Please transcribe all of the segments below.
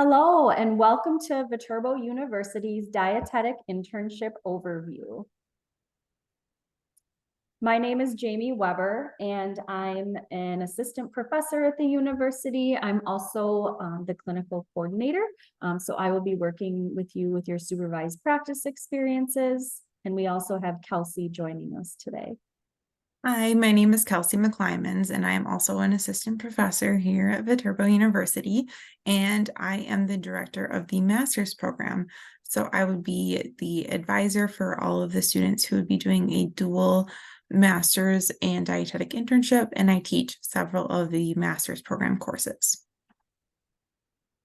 Hello, and welcome to Viterbo University's Dietetic Internship Overview. My name is Jamie Weber, and I'm an assistant professor at the university. I'm also the clinical coordinator, so I will be working with you with your supervised practice experiences. And we also have Kelsey joining us today. Hi, my name is Kelsey McClymans, and I am also an assistant professor here at Viterbo University, and I am the director of the master's program. So I would be the advisor for all of the students who would be doing a dual master's and dietetic internship, and I teach several of the master's program courses.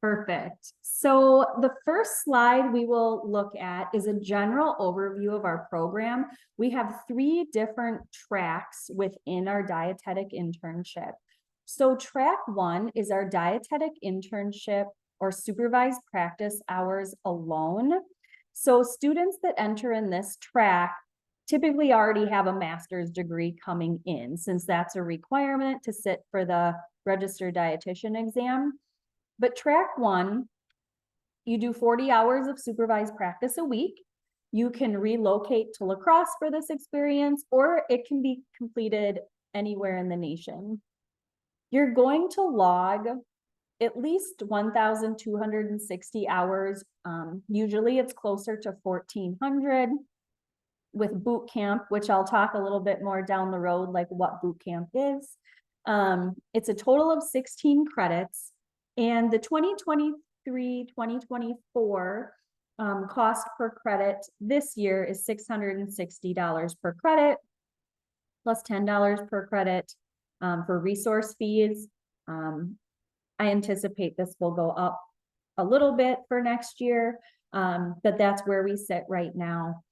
Perfect. So the first slide we will look at is a general overview of our program. We have 3 different tracks within our dietetic internship. So track 1 is our dietetic internship or supervised practice hours alone. So students that enter in this track typically already have a master's degree coming in, since that's a requirement to sit for the registered dietitian exam. But track 1, you do 40 hours of supervised practice a week. You can relocate to La Crosse for this experience, or it can be completed anywhere in the nation. You're going to log at least 1,260 hours. Usually it's closer to 1,400 with boot camp, which I'll talk a little bit more down the road, like what boot camp is. It's a total of 16 credits. And the 2023-2024 cost per credit this year is $660 per credit, plus $10 per credit for resource fees. I anticipate this will go up a little bit for next year, but that's where we sit right now.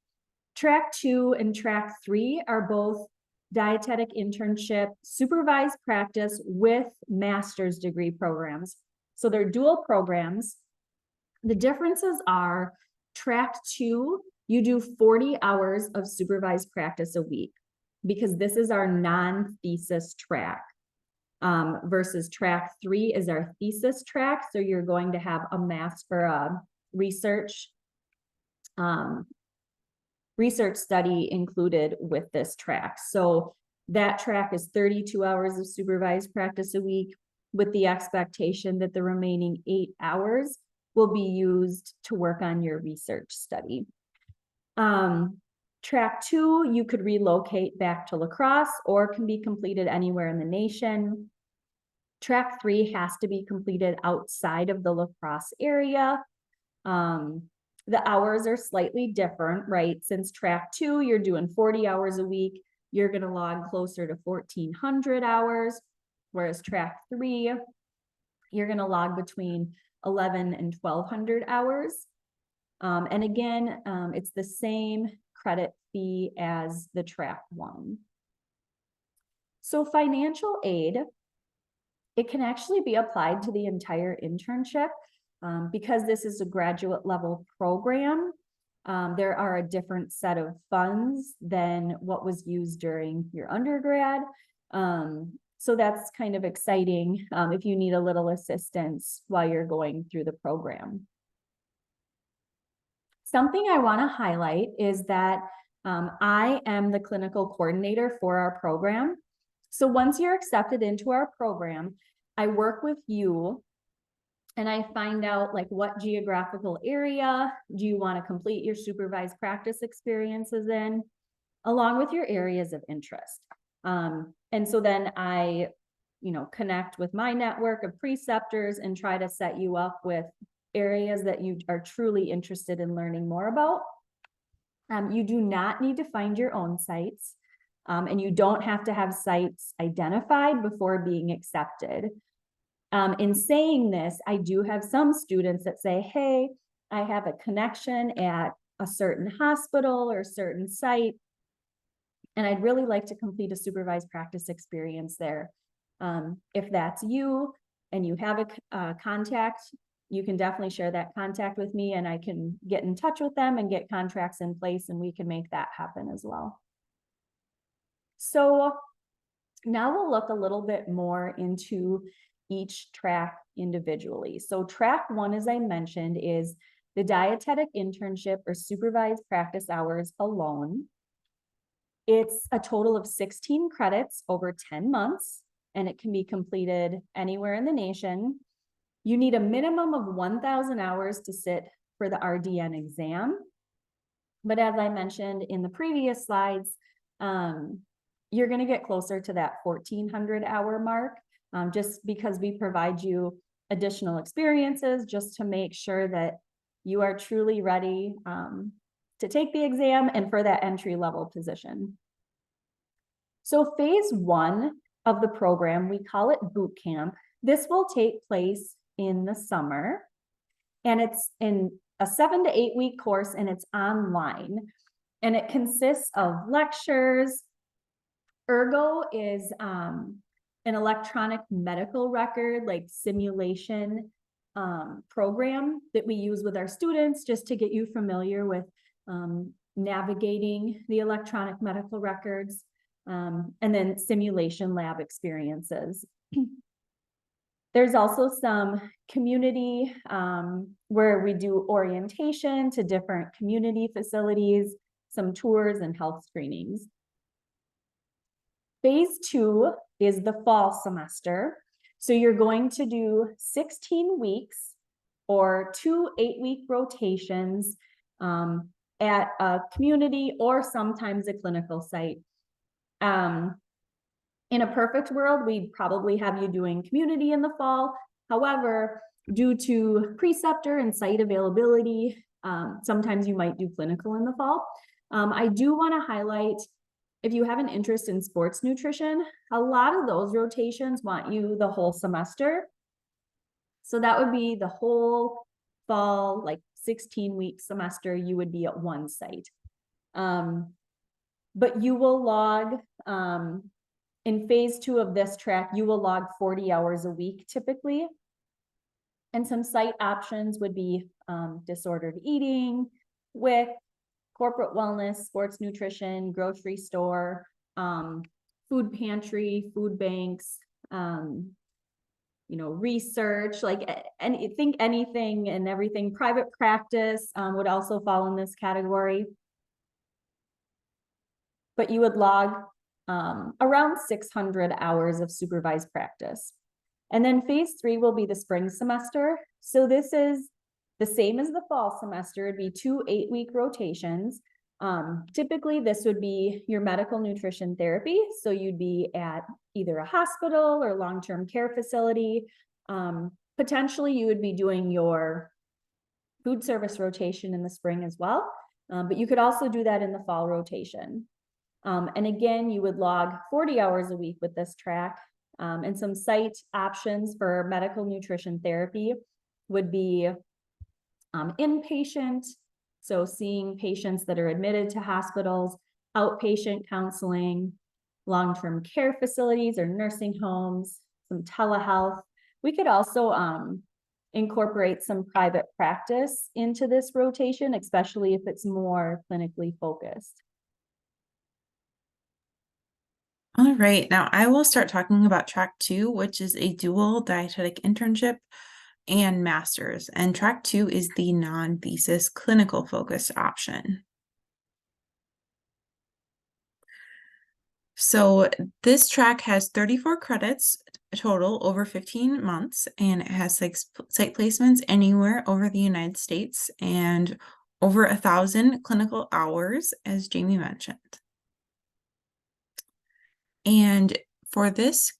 Track 2 and track 3 are both dietetic internship supervised practice with master's degree programs. So they're dual programs. The differences are track 2, you do 40 hours of supervised practice a week because this is our non-thesis track, versus track 3 is our thesis track. So you're going to have a research study included with this track. So that track is 32 hours of supervised practice a week, with the expectation that the remaining 8 hours will be used to work on your research study. Track 2, you could relocate back to La Crosse or can be completed anywhere in the nation. Track 3 has to be completed outside of the La Crosse area. The hours are slightly different, right? Since track 2, you're doing 40 hours a week, you're going to log closer to 1,400 hours. Whereas track 3, you're going to log between 1,100 and 1,200 hours. And again, it's the same credit fee as the track 1. So financial aid, it can actually be applied to the entire internship because this is a graduate level program. There are a different set of funds than what was used during your undergrad. So that's kind of exciting if you need a little assistance while you're going through the program. Something I want to highlight is that I am the clinical coordinator for our program. So once you're accepted into our program, I work with you and I find out like what geographical area do you want to complete your supervised practice experiences in, along with your areas of interest. And so then I, connect with my network of preceptors and try to set you up with areas that you are truly interested in learning more about. You do not need to find your own sites, and you don't have to have sites identified before being accepted. In saying this, I do have some students that say, hey, I have a connection at a certain hospital or a certain site, and I'd really like to complete a supervised practice experience there. If that's you and you have a contact, you can definitely share that contact with me and I can get in touch with them and get contracts in place and we can make that happen as well. So now we'll look a little bit more into each track individually. So track 1, as I mentioned, is the dietetic internship or supervised practice hours alone. It's a total of 16 credits over 10 months, and it can be completed anywhere in the nation. You need a minimum of 1,000 hours to sit for the RDN exam. But as I mentioned in the previous slides, you're going to get closer to that 1,400 hour mark, just because we provide you additional experiences just to make sure that you are truly ready to take the exam and for that entry level position. So phase 1 of the program, we call it boot camp. This will take place in the summer, and it's in a 7 to 8 week course, and it's online, and it consists of lectures. Ergo is an electronic medical record, like simulation program that we use with our students just to get you familiar with navigating the electronic medical records, and then simulation lab experiences. There's also some community where we do orientation to different community facilities, some tours and health screenings. Phase 2 is the fall semester. So you're going to do 16 weeks or 2 8-week rotations at a community or sometimes a clinical site. In a perfect world, we'd probably have you doing community in the fall. However, due to preceptor and site availability, sometimes you might do clinical in the fall. I do want to highlight, if you have an interest in sports nutrition, a lot of those rotations want you the whole semester. So that would be the whole fall, like 16-week semester, you would be at one site. But you will log, in phase 2 of this track, you will log 40 hours a week typically. And some site options would be disordered eating, WIC, corporate wellness, sports nutrition, grocery store, food pantry, food banks, research, like anything and everything. Private practice would also fall in this category. But you would log around 600 hours of supervised practice. And then phase 3 will be the spring semester. So this is the same as the fall semester. It'd be 2 8-week rotations. Typically, this would be your medical nutrition therapy. So you'd be at either a hospital or long-term care facility. Potentially, you would be doing your food service rotation in the spring as well. But you could also do that in the fall rotation. And again, you would log 40 hours a week with this track. And some site options for medical nutrition therapy would be inpatient, so seeing patients that are admitted to hospitals, outpatient counseling, long-term care facilities or nursing homes, some telehealth. We could also incorporate some private practice into this rotation, especially if it's more clinically focused. All right, now I will start talking about track 2, which is a dual dietetic internship and master's. And track 2 is the non-thesis clinical focused option. So this track has 34 credits total over 15 months, and it has site placements anywhere over the United States and over 1,000 clinical hours, as Jamie mentioned. And for this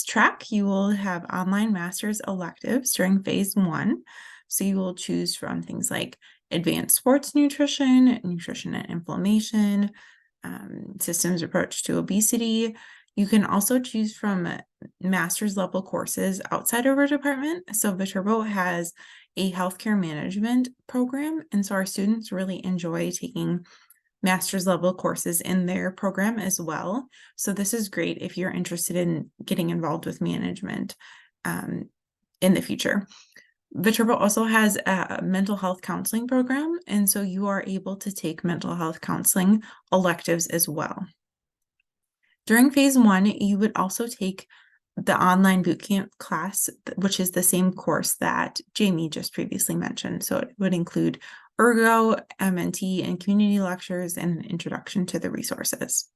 track, you will have online master's electives during phase 1. So you will choose from things like advanced sports nutrition, nutrition and inflammation, systems approach to obesity. You can also choose from master's level courses outside of our department. So Viterbo has a healthcare management program, and so our students really enjoy taking master's level courses in their program as well. So this is great if you're interested in getting involved with management in the future. Viterbo also has a mental health counseling program, and so you are able to take mental health counseling electives as well. During phase 1, you would also take the online bootcamp class, which is the same course that Jamie just previously mentioned. So it would include Ergo, MNT, and community lectures and an introduction to the resources.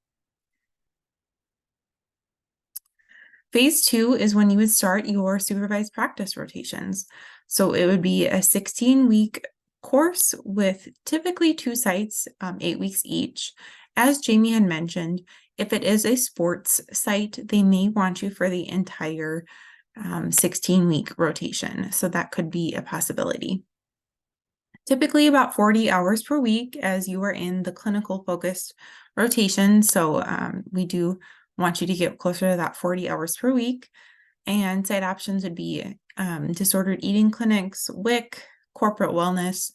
Phase 2 is when you would start your supervised practice rotations. So it would be a 16-week course with typically 2 sites, 8 weeks each. As Jamie had mentioned, if it is a sports site, they may want you for the entire 16-week rotation. So that could be a possibility. Typically about 40 hours per week as you are in the clinical focused rotation. So we do want you to get closer to that 40 hours per week. And site options would be disordered eating clinics, WIC, corporate wellness,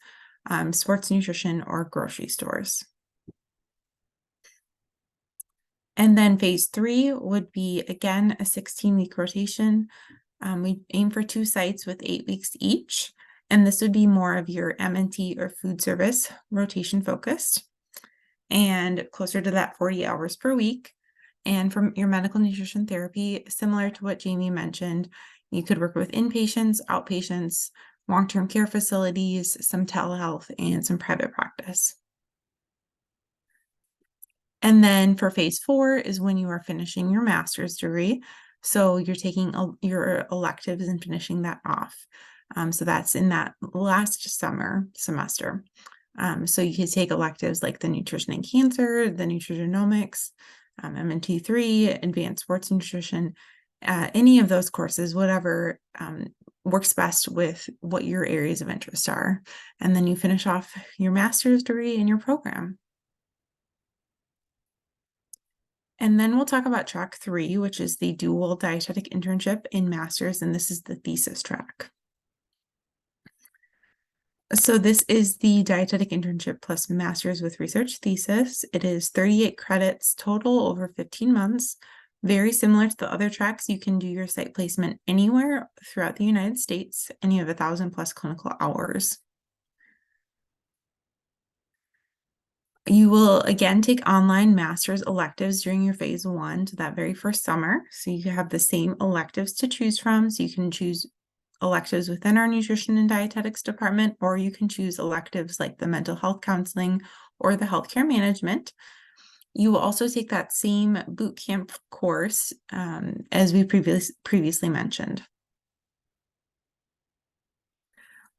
sports nutrition, or grocery stores. And then phase 3 would be, again, a 16-week rotation. We aim for 2 sites with 8 weeks each. And this would be more of your MNT or food service rotation focused and closer to that 40 hours per week. And from your medical nutrition therapy, similar to what Jamie mentioned, you could work with inpatients, outpatients, long-term care facilities, some telehealth, and some private practice. And then for phase 4 is when you are finishing your master's degree. So you're taking your electives and finishing that off. So that's in that last semester. So you could take electives like the nutrition and cancer, the nutrigenomics, MNT3, advanced sports nutrition, any of those courses, whatever works best with what your areas of interest are. And then you finish off your master's degree in your program. And then we'll talk about track 3, which is the dual dietetic internship in master's, and this is the thesis track. So this is the dietetic internship plus master's with research thesis. It is 38 credits total over 15 months. Very similar to the other tracks, you can do your site placement anywhere throughout the United States, and you have 1,000 plus clinical hours. You will again take online master's electives during your phase 1, so that very first summer. So you have the same electives to choose from. So you can choose electives within our nutrition and dietetics department, or you can choose electives like the mental health counseling or the healthcare management. You will also take that same boot camp course as we previously mentioned.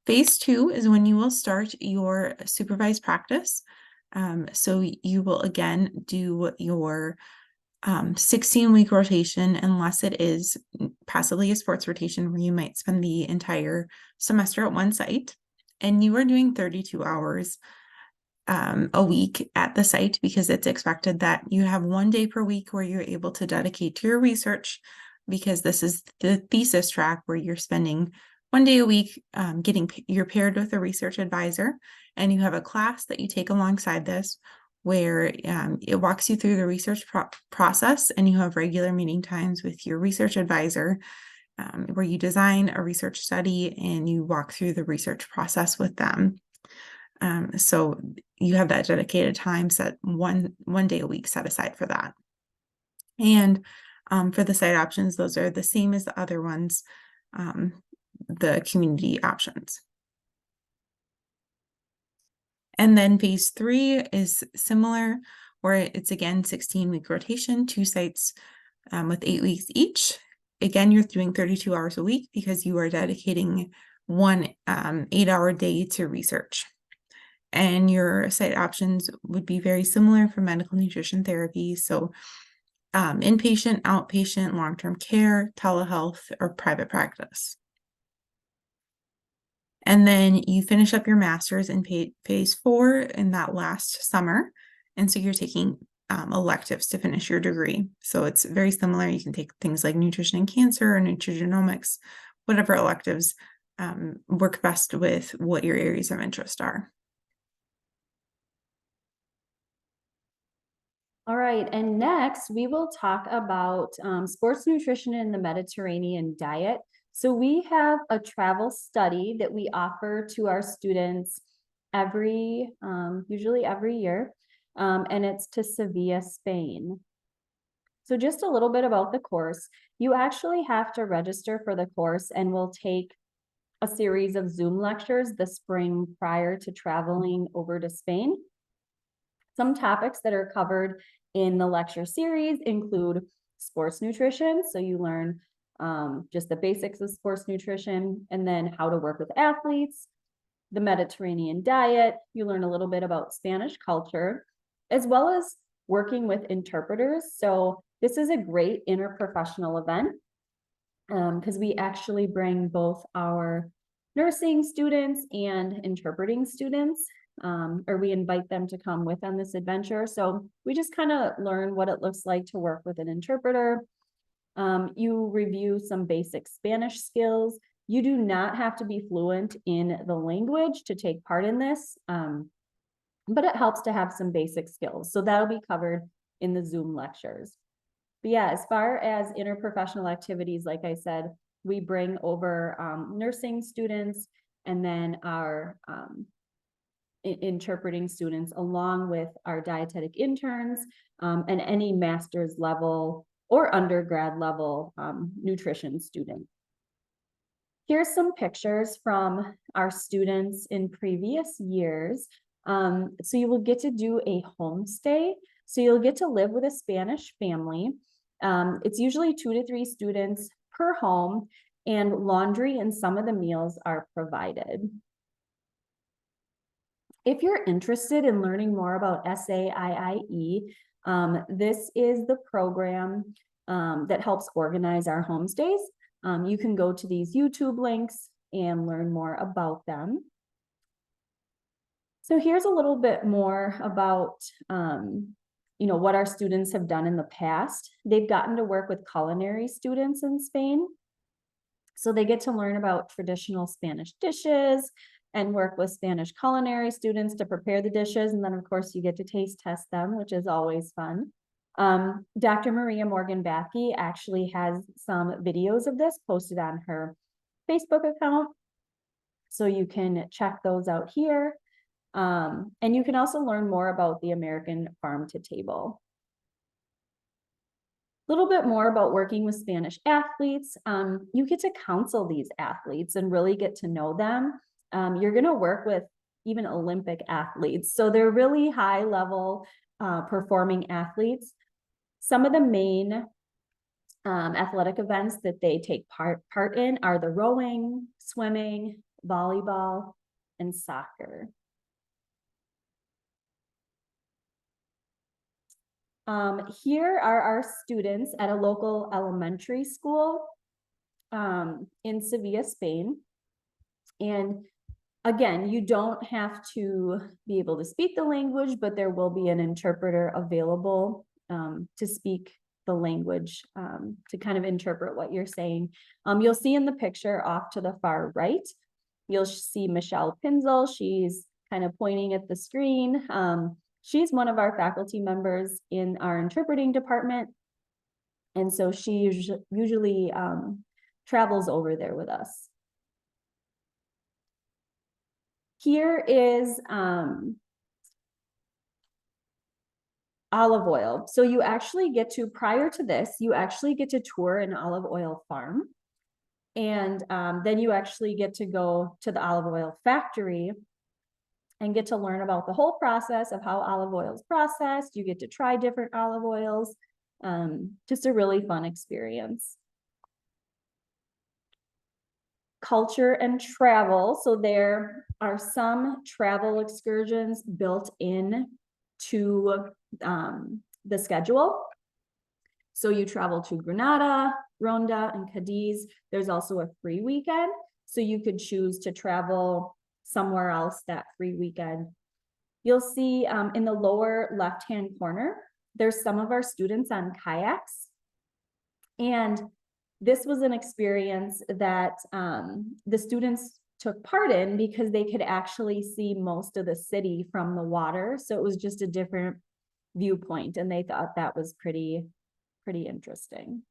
Phase 2 is when you will start your supervised practice. So you will again do your 16-week rotation, unless it is possibly a sports rotation where you might spend the entire semester at one site, and you are doing 32 hours a week at the site, because it's expected that you have 1 day per week where you're able to dedicate to your research, because this is the thesis track where you're spending 1 day a week you're paired with a research advisor, and you have a class that you take alongside this where it walks you through the research process, and you have regular meeting times with your research advisor where you design a research study and you walk through the research process with them. So you have that dedicated time set, one day a week set aside for that. And for the site options, those are the same as the other ones, the community options. And then phase 3 is similar, where it's again 16-week rotation, 2 sites with 8 weeks each. Again, you're doing 32 hours a week because you are dedicating one 8-hour day to research. And your site options would be very similar for medical nutrition therapy. So inpatient, outpatient, long-term care, telehealth, or private practice. And then you finish up your master's in phase 4 in that last summer. And so you're taking electives to finish your degree. So it's very similar. You can take things like nutrition and cancer or nutrigenomics, whatever electives work best with what your areas of interest are. All right, and next we will talk about sports nutrition in the Mediterranean diet. So we have a travel study that we offer to our students usually every year, and it's to Sevilla, Spain. So just a little bit about the course. You actually have to register for the course and we'll take a series of Zoom lectures the spring prior to traveling over to Spain. Some topics that are covered in the lecture series include sports nutrition. So you learn just the basics of sports nutrition, and then how to work with athletes, the Mediterranean diet. You learn a little bit about Spanish culture, as well as working with interpreters. So this is a great interprofessional event because we actually bring both our nursing students and interpreting students, or we invite them to come with on this adventure. So we just kind of learn what it looks like to work with an interpreter. You review some basic Spanish skills. You do not have to be fluent in the language to take part in this, but it helps to have some basic skills. So that'll be covered in the Zoom lectures. But yeah, as far as interprofessional activities, like I said, we bring over nursing students and then our interpreting students, along with our dietetic interns and any master's level or undergrad level nutrition student. Here's some pictures from our students in previous years. So you will get to do a homestay. So you'll get to live with a Spanish family. It's usually 2 to 3 students per home, and laundry and some of the meals are provided. If you're interested in learning more about SAIIE, this is the program that helps organize our homestays. You can go to these YouTube links and learn more about them. So here's a little bit more about what our students have done in the past. They've gotten to work with culinary students in Spain. So they get to learn about traditional Spanish dishes and work with Spanish culinary students to prepare the dishes. And then of course you get to taste test them, which is always fun. Dr. Maria Morgan Backey actually has some videos of this posted on her Facebook account. So you can check those out here. And you can also learn more about the American Farm to Table. A little bit more about working with Spanish athletes. You get to counsel these athletes and really get to know them. You're going to work with even Olympic athletes. So they're really high level performing athletes. Some of the main athletic events that they take part in are the rowing, swimming, volleyball, and soccer. Here are our students at a local elementary school in Sevilla, Spain. And again, you don't have to be able to speak the language, but there will be an interpreter available to speak the language, to kind of interpret what you're saying. You'll see in the picture off to the far right, you'll see Michelle Pinzel. She's kind of pointing at the screen. She's one of our faculty members in our interpreting department. And so she usually travels over there with us. Here is olive oil. So you actually get to, prior to this, you actually get to tour an olive oil farm. And then you actually get to go to the olive oil factory and get to learn about the whole process of how olive oil is processed. You get to try different olive oils. Just a really fun experience. Culture and travel. So there are some travel excursions built in to the schedule. So you travel to Granada, Ronda, and Cadiz. There's also a free weekend. So you could choose to travel somewhere else that free weekend. You'll see in the lower left-hand corner, there's some of our students on kayaks. And this was an experience that the students took part in because they could actually see most of the city from the water. So it was just a different viewpoint, and they thought that was pretty interesting.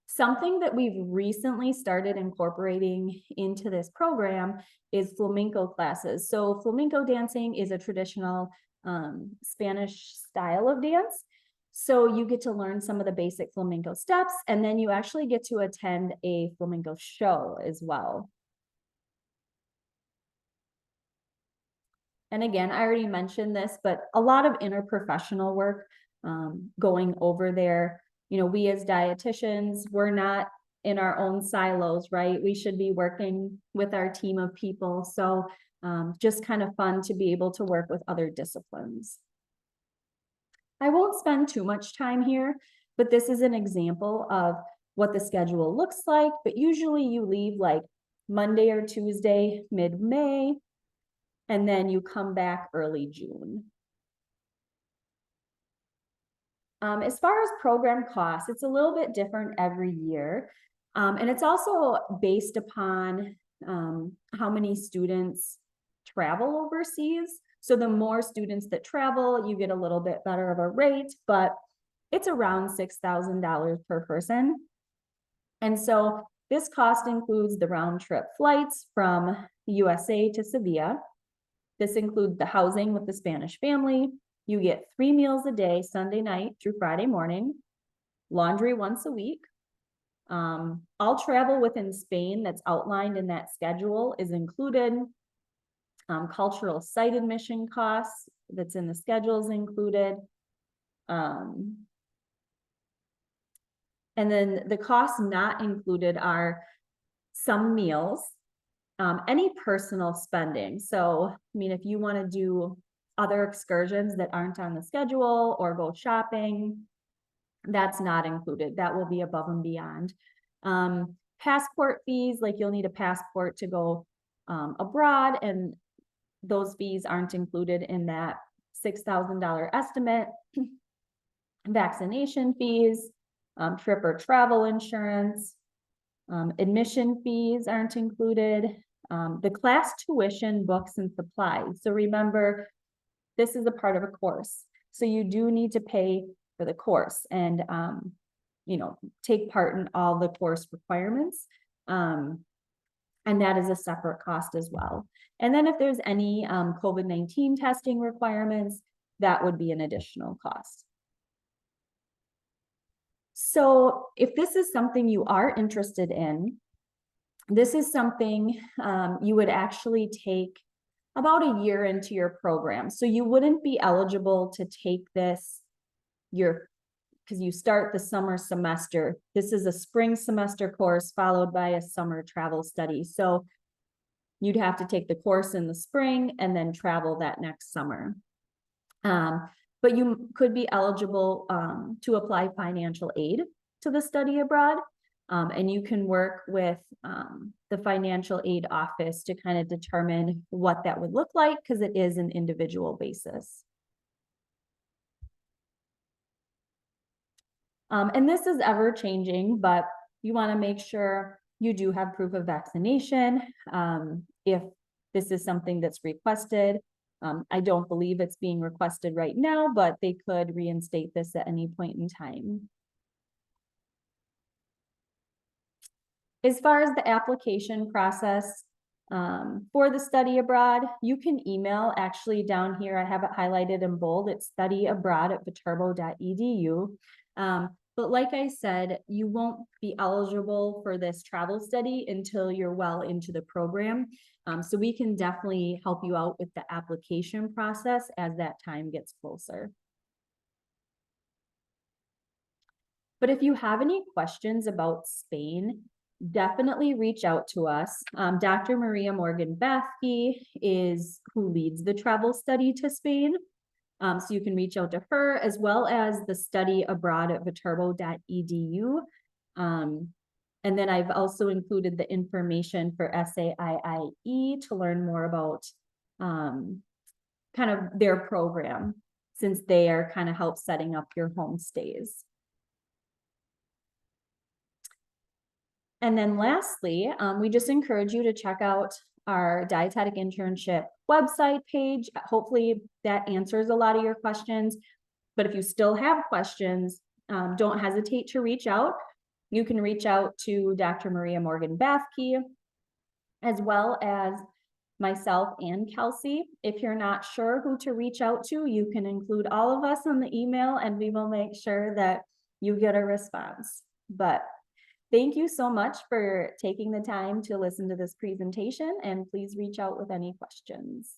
Something that we've recently started incorporating into this program is flamenco classes. So flamenco dancing is a traditional Spanish style of dance. So you get to learn some of the basic flamenco steps, and then you actually get to attend a flamenco show as well. And again, I already mentioned this, but a lot of interprofessional work going over there. You know, we as dietitians, we're not in our own silos, right? We should be working with our team of people. So just kind of fun to be able to work with other disciplines. I won't spend too much time here, but this is an example of what the schedule looks like. But usually you leave like Monday or Tuesday, mid-May, and then you come back early June. As far as program costs, it's a little bit different every year. And it's also based upon how many students travel overseas. So the more students that travel, you get a little bit better of a rate, but it's around $6,000 per person. And so this cost includes the round trip flights from the USA to Sevilla. This includes the housing with the Spanish family. You get 3 meals a day, Sunday night through Friday morning, laundry once a week. All travel within Spain that's outlined in that schedule is included. Cultural site admission costs that's in the schedule is included. And then the costs not included are some meals, any personal spending. So, I mean, if you want to do other excursions that aren't on the schedule or go shopping, that's not included. That will be above and beyond. Passport fees, like you'll need a passport to go abroad, and those fees aren't included in that $6,000 estimate. Vaccination fees, trip or travel insurance, admission fees aren't included. The class tuition, books, and supplies. So remember, this is a part of a course. So you do need to pay for the course and, you know, take part in all the course requirements. And that is a separate cost as well. And then if there's any COVID-19 testing requirements, that would be an additional cost. So if this is something you are interested in, this is something you would actually take about a year into your program. So you wouldn't be eligible to take this because you start the summer semester. This is a spring semester course followed by a summer travel study. So you'd have to take the course in the spring and then travel that next summer. But you could be eligible to apply financial aid to the study abroad. And you can work with the financial aid office to kind of determine what that would look like, because it is an individual basis. And this is ever changing, but you want to make sure you do have proof of vaccination if this is something that's requested. I don't believe it's being requested right now, but they could reinstate this at any point in time. As far as the application process for the study abroad, you can email, actually down here, I have it highlighted in bold, it's studyabroad@viterbo.edu. But like I said, you won't be eligible for this travel study until you're well into the program. So we can definitely help you out with the application process as that time gets closer. But if you have any questions about Spain, definitely reach out to us. Dr. Maria Morgan Bathke is who leads the travel study to Spain. So you can reach out to her, as well as the study abroad at viterbo.edu. And then I've also included the information for SAIIE to learn more about kind of their program, since they are kind of help setting up your homestays. And then lastly, we just encourage you to check out our Dietetic Internship website page. Hopefully that answers a lot of your questions. But if you still have questions, don't hesitate to reach out. You can reach out to Dr. Maria Morgan Bathke, as well as myself and Kelsey. If you're not sure who to reach out to, you can include all of us on the email and we will make sure that you get a response. But thank you so much for taking the time to listen to this presentation, and please reach out with any questions.